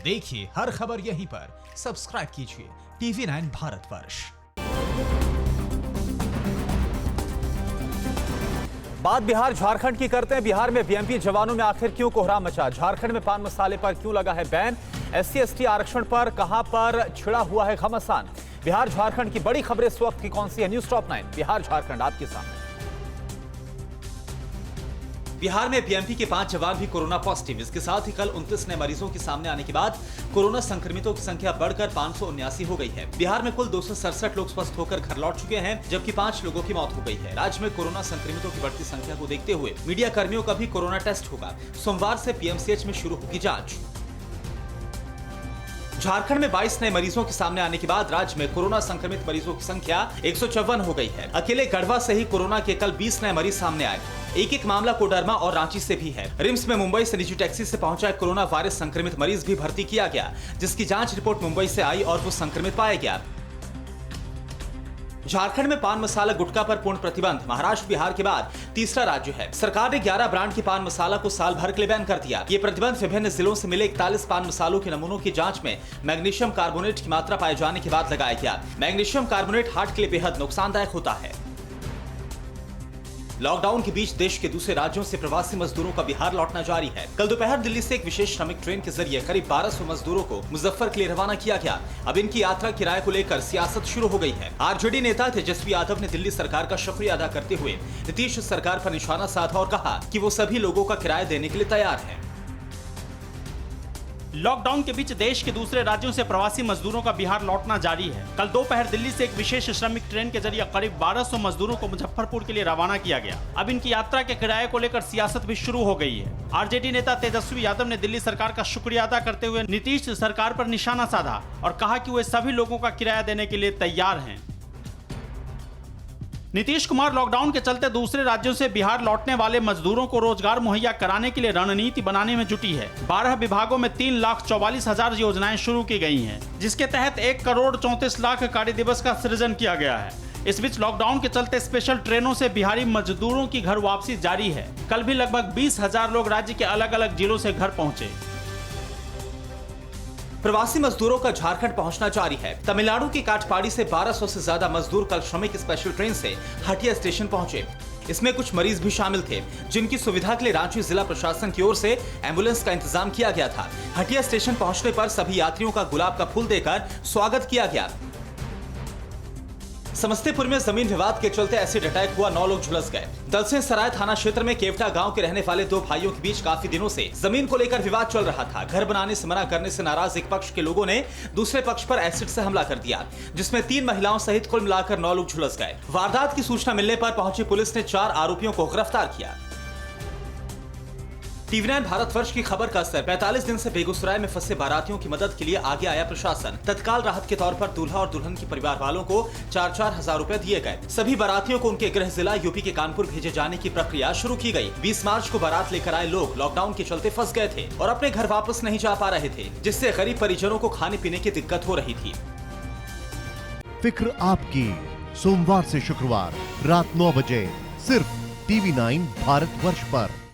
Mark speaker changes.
Speaker 1: देखिए हर खबर यहीं पर। सब्सक्राइब कीजिए TV9 भारतवर्ष।
Speaker 2: बात बिहार झारखंड की करते हैं। बिहार में बीएमपी जवानों में आखिर क्यों कोहराम मचा? झारखंड में पान मसाले पर क्यों लगा है बैन? SC/ST आरक्षण पर कहां पर छिड़ा हुआ है घमासान? बिहार झारखंड की बड़ी खबरें इस वक्त की कौन सी है? न्यूज़ टॉप 9 बिहार झारखंड आपके सामने।
Speaker 3: बिहार में बीएमपी के 5 जवान भी कोरोना पॉजिटिव। इसके साथ ही कल 29 नए मरीजों के सामने आने के बाद कोरोना संक्रमितों की संख्या बढ़कर 579 हो गई है। बिहार में कुल 267 लोग स्वस्थ होकर घर लौट चुके हैं, जबकि 5 लोगों की मौत हो गई है। राज्य में कोरोना संक्रमितों की बढ़ती संख्या को देखते हुए मीडिया कर्मियों का भी कोरोना टेस्ट होगा। सोमवार से PMCH में शुरू होगी जाँच। झारखंड में 22 नए मरीजों के सामने आने के बाद राज्य में कोरोना संक्रमित मरीजों की संख्या 154 हो गई है। अकेले गढ़वा से ही कोरोना के कल 20 नए मरीज सामने आए। एक मामला कोडरमा और रांची से भी है। रिम्स में मुंबई से निजी टैक्सी से पहुंचा कोरोना वायरस संक्रमित मरीज भी भर्ती किया गया, जिसकी जांच रिपोर्ट मुंबई से आई और वो संक्रमित पाया गया। झारखंड में पान मसाला गुटखा पर पूर्ण प्रतिबंध। महाराष्ट्र बिहार के बाद तीसरा राज्य है। सरकार ने 11 ब्रांड के पान मसाला को साल भर के लिए बैन कर दिया। ये प्रतिबंध विभिन्न जिलों से मिले 41 पान मसालों के नमूनों की जांच में मैग्नीशियम कार्बोनेट की मात्रा पाए जाने के बाद लगाया गया। मैग्नीशियम कार्बोनेट हार्ट के लिए बेहद नुकसानदायक होता है। लॉकडाउन के बीच देश के दूसरे राज्यों से प्रवासी मजदूरों का बिहार लौटना जारी है। कल दोपहर दिल्ली से एक विशेष श्रमिक ट्रेन के जरिए करीब 1200 मजदूरों को मुजफ्फर के लिए रवाना किया गया। अब इनकी यात्रा किराए को लेकर सियासत शुरू हो गई है। आरजेडी नेता तेजस्वी यादव ने दिल्ली सरकार का शुक्रिया अदा करते हुए नीतीश सरकार पर निशाना साधा और कहा कि वो सभी लोगों का किराया देने के लिए तैयार है।
Speaker 4: लॉकडाउन के बीच देश के दूसरे राज्यों से प्रवासी मजदूरों का बिहार लौटना जारी है। कल दोपहर दिल्ली से एक विशेष श्रमिक ट्रेन के जरिए करीब 1200 मजदूरों को मुजफ्फरपुर के लिए रवाना किया गया। अब इनकी यात्रा के किराए को लेकर सियासत भी शुरू हो गई है। आरजेडी नेता तेजस्वी यादव ने दिल्ली सरकार का शुक्रिया अदा करते हुए नीतीश सरकार पर निशाना साधा और कहा कि वे सभी लोगों का किराया देने के लिए तैयार हैं। नीतीश कुमार लॉकडाउन के चलते दूसरे राज्यों से बिहार लौटने वाले मजदूरों को रोजगार मुहैया कराने के लिए रणनीति बनाने में जुटी है। 12 विभागों में 3,44,000 योजनाएं शुरू की गई हैं, जिसके तहत 1,34,00,000 कार्य दिवस का सृजन किया गया है। इस बीच लॉकडाउन के चलते स्पेशल ट्रेनों से बिहारी मजदूरों की घर वापसी जारी है। कल भी लगभग 20,000 लोग राज्य के अलग अलग जिलों से घर पहुंचे।
Speaker 3: प्रवासी मजदूरों का झारखंड पहुंचना जारी है। तमिलनाडु की काटपाड़ी से 1200 से ज्यादा मजदूर कल श्रमिक स्पेशल ट्रेन से हटिया स्टेशन पहुंचे। इसमें कुछ मरीज भी शामिल थे, जिनकी सुविधा के लिए रांची जिला प्रशासन की ओर से एम्बुलेंस का इंतजाम किया गया था। हटिया स्टेशन पहुंचने पर सभी यात्रियों का गुलाब का फूल देकर स्वागत किया गया। समस्तीपुर में जमीन विवाद के चलते एसिड अटैक हुआ, 9 लोग झुलस गए। दलसिंह सराय थाना क्षेत्र में केवटा गांव के रहने वाले 2 भाइयों के बीच काफी दिनों से जमीन को लेकर विवाद चल रहा था। घर बनाने से मना करने से नाराज एक पक्ष के लोगों ने दूसरे पक्ष पर एसिड से हमला कर दिया, जिसमें 3 महिलाओं सहित कुल मिलाकर 9 लोग झुलस गए। वारदात की सूचना मिलने पर पहुंची पुलिस ने 4 आरोपियों को गिरफ्तार किया। TV9 भारतवर्ष की खबर का असर। 45 दिन से बेगूसराय में फंसे बारातियों की मदद के लिए आगे आया प्रशासन। तत्काल राहत के तौर पर दूल्हा और दुल्हन के परिवार वालों को 4-4 हजार रुपए दिए गए। सभी बारातियों को उनके गृह जिला यूपी के कानपुर भेजे जाने की प्रक्रिया शुरू की गई। 20 मार्च को बारात लेकर आए लोग लॉकडाउन के चलते फंस गए थे और अपने घर वापस नहीं जा पा रहे थे, जिससे गरीब परिजनों को खाने पीने की दिक्कत हो रही थी।
Speaker 5: फिक्र आपकी, सोमवार से शुक्रवार रात 9 बजे सिर्फ TV9 भारतवर्ष पर।